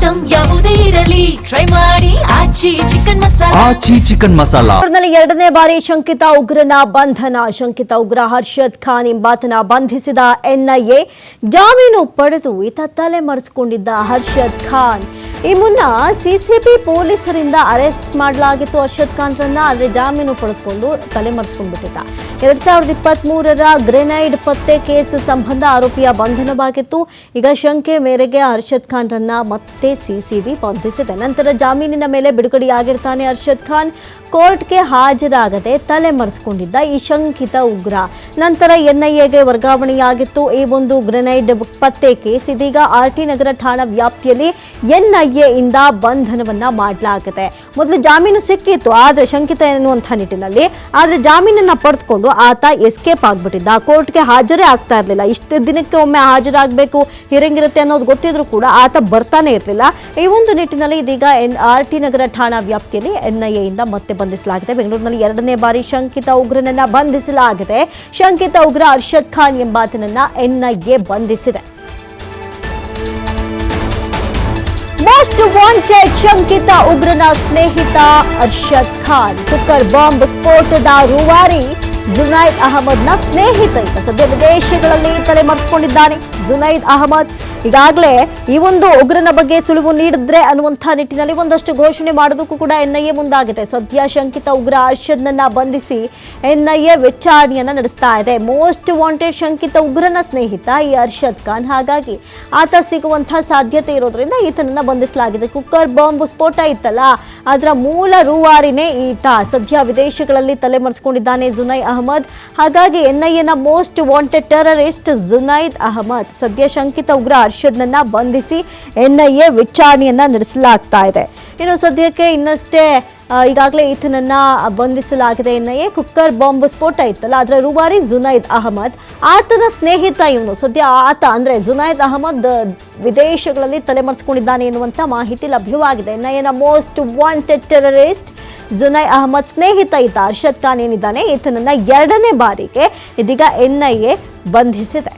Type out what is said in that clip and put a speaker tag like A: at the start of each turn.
A: Item ಯಾವುದೇ ಇರಲಿ try ಮಾಡಿ ಆಚಿ ಚಿಕನ್ ಮಸಾಲಾ.
B: ಎರಡನೇ ಬಾರಿ ಶಂಕಿತ ಉಗ್ರನ ಬಂಧನ. ಶಂಕಿತ ಉಗ್ರ ಹರ್ಷದ್ ಖಾನ್ ಎಂಬಾತನ ಬಂಧಿಸಿದ ಎನ್ಐಎ. ಜಾಮೀನು ಪಡೆದು ಈತ ತಲೆ ಮರೆಸಿಕೊಂಡಿದ್ದ ಹರ್ಷದ್ ಖಾನ್. ಈ ಮುನ್ನ ಸಿಸಿಬಿ ಪೊಲೀಸರಿಂದ ಅರೆಸ್ಟ್ ಮಾಡಲಾಗಿತ್ತು ಹರ್ಷದ್ ಖಾನ್ರನ್ನ. ಆದರೆ ಜಾಮೀನು ಪಡೆದುಕೊಂಡು ತಲೆ ಮರೆಸಿಕೊಂಡ್ಬಿಟ್ಟಿದ್ದ. 2023ರ ಗ್ರೆನೈಡ್ ಪತ್ತೆ ಕೇಸ್ ಸಂಬಂಧ ಆರೋಪಿಯ ಬಂಧನವಾಗಿತ್ತು. ಈಗ ಶಂಕೆ ಮೇರೆಗೆ ಹರ್ಷದ್ ಖಾನ್ರನ್ನ ಮತ್ತೆ ಸಿಸಿಬಿ ಬಂಧಿಸಿದೆ. ನಂತರ ಜಾಮೀನಿನ ಮೇಲೆ ಬಿಡುಗಡೆಯಾಗಿರ್ತಾನೆ ಹರ್ಷದ್ ಖಾನ್. ಕೋರ್ಟ್ಗೆ ಹಾಜರಾಗದೆ ತಲೆ ಮರೆಸಿಕೊಂಡಿದ್ದ ಈ ಶಂಕಿತ ಉಗ್ರ ನಂತರ ಎನ್ಐಎಗೆ ವರ್ಗಾವಣೆಯಾಗಿತ್ತು. ಈ ಒಂದು ಗ್ರೆನೈಡ್ ಪತ್ತೆ ಕೇಸ್ ಇದೀಗ ಆರ್ಟಿ ನಗರ ಠಾಣಾ ವ್ಯಾಪ್ತಿಯಲ್ಲಿ ಎನ್ಐಎ ಇಂದ ಬಂಧನವನ್ನ ಮಾಡಲಾಗಿದೆ. ಮೊದಲು ಜಾಮೀನು ಸಿಕ್ಕಿತ್ತು ಆದರೆ ಶಂಕಿತ ಎನ್ನುವಂಥ ನಿಟ್ಟಿನಲ್ಲಿ. ಆದರೆ ಜಾಮೀನನ್ನ ಪಡೆದುಕೊಂಡು ಆತ ಎಸ್ಕೇಪ್ ಆಗ್ಬಿಟ್ಟಿದ್ದ. ಕೋರ್ಟ್ಗೆ ಹಾಜರೇ ಆಗ್ತಾ ಇರಲಿಲ್ಲ. ಇಷ್ಟು ದಿನಕ್ಕೆ ಒಮ್ಮೆ ಹಾಜರಾಗಬೇಕು, ಹಿಯರಿಂಗ್ ಇರುತ್ತೆ ಅನ್ನೋದು ಗೊತ್ತಿದ್ರು ಕೂಡ ಆತ ಬರ್ತಾನೆ ಇರಲಿಲ್ಲ. ಈ ಒಂದು ನಿಟ್ಟಿನಲ್ಲಿ ಇದೀಗ ಆರ್ಟಿ ನಗರ ಠಾಣಾ ವ್ಯಾಪ್ತಿಯಲ್ಲಿ ಎನ್ಐಎ ಇಂದ ಮತ್ತೆ ಬಂಧಿಸಲಾಗಿದೆ. ಬೆಂಗಳೂರಿನಲ್ಲಿ ಎರಡನೇ ಬಾರಿ ಶಂಕಿತ ಉಗ್ರನನ್ನ ಬಂಧಿಸಲಾಗಿದೆ. ಶಂಕಿತ ಉಗ್ರ ಹರ್ಷದ್ ಖಾನ್ ಎಂಬಾತನನ್ನ ಎನ್ಐಎ ಬಂಧಿಸಿದೆ. ಮೋಸ್ಟ್ ವಾಂಟೆಡ್ ಶಂಕಿತ ಉಗ್ರನ ಸ್ನೇಹಿತ ಹರ್ಷದ್ ಖಾನ್. ಕುಕ್ಕರ್ ಬಾಂಬ್ ಸ್ಫೋಟದ ರೂವಾರಿ ಜುನೈದ್ ಅಹಮದ್ನ ಸ್ನೇಹಿತ. ಈಗ ಸದ್ಯ ವಿದೇಶಗಳಲ್ಲಿ ತಲೆ ಮರೆಸಿಕೊಂಡಿದ್ದಾನೆ ಜುನೈದ್ ಅಹಮದ್. ಈಗಾಗಲೇ ಈ ಒಂದು ಉಗ್ರನ ಬಗ್ಗೆ ಸುಳಿವು ನೀಡಿದ್ರೆ ಅನ್ನುವಂಥ ನಿಟ್ಟಿನಲ್ಲಿ ಒಂದಷ್ಟು ಘೋಷಣೆ ಮಾಡೋದಕ್ಕೂ ಕೂಡ ಎನ್ಐಎ ಮುಂದಾಗಿದೆ. ಸದ್ಯ ಶಂಕಿತ ಉಗ್ರ ಹರ್ಷದ್ನನ್ನ ಬಂಧಿಸಿ ಎನ್ಐಎ ವಿಚಾರಣೆಯನ್ನ ನಡೆಸ್ತಾ ಇದೆ. ಮೋಸ್ಟ್ ವಾಂಟೆಡ್ ಶಂಕಿತ ಉಗ್ರನ ಸ್ನೇಹಿತ ಈ ಹರ್ಷದ್ ಖಾನ್. ಹಾಗಾಗಿ ಆತ ಸಿಗುವಂತಹ ಸಾಧ್ಯತೆ ಇರೋದ್ರಿಂದ ಈತನನ್ನ ಬಂಧಿಸಲಾಗಿದೆ. ಕುಕ್ಕರ್ ಬಾಂಬ್ ಸ್ಫೋಟ ಇತ್ತಲ್ಲ, ಅದರ ಮೂಲ ರೂವಾರಿನೇ ಈತ. ಸದ್ಯ ವಿದೇಶಗಳಲ್ಲಿ ತಲೆ ಮರೆಸಿಕೊಂಡಿದ್ದಾನೆ ಜುನೈದ್ ಅಹಮದ್. ಹಾಗಾಗಿ ಎನ್ಐಎನ most wanted terrorist Junaid Ahmed. ಸದ್ಯ ಶಂಕಿತ ಉಗ್ರ ಹರ್ಷದ್ನನ್ನ ಬಂಧಿಸಿ ಎನ್ಐಎ ವಿಚಾರಣೆಯನ್ನ ನಡೆಸಲಾಗ್ತಾ ಇದೆ. ಇನ್ನು ಸದ್ಯಕ್ಕೆ ಇನ್ನಷ್ಟೇ ಈಗಾಗಲೇ ಈತನನ್ನ ಬಂಧಿಸಲಾಗಿದೆ ಎನ್ಐಎ. ಕುಕ್ಕರ್ ಬಾಂಬ್ ಸ್ಫೋಟ ಇತ್ತಲ್ಲ, ಅದರ ರೂವಾರಿ ಜುನೈದ್ ಅಹಮದ್. ಆತನ ಸ್ನೇಹಿತ ಇವನು. ಸದ್ಯ ಆತ ಅಂದ್ರೆ ಜುನೈದ್ ಅಹಮದ್ ವಿದೇಶಗಳಲ್ಲಿ ತಲೆಮರೆಸಿಕೊಂಡಿದ್ದಾನೆ ಎನ್ನುವಂತ ಮಾಹಿತಿ ಲಭ್ಯವಾಗಿದೆ. ಎನ್ಐಎನ most wanted terrorist Junaid Ahmed ಸ್ನೇಹಿತ ಈತ ಹರ್ಷದ್ ಖಾನ್ ಏನಿದ್ದಾನೆ, ಈತನನ್ನ ಎರಡನೇ ಬಾರಿಗೆ ಇದೀಗ ಎನ್ಐಎ ಬಂಧಿಸಿದೆ.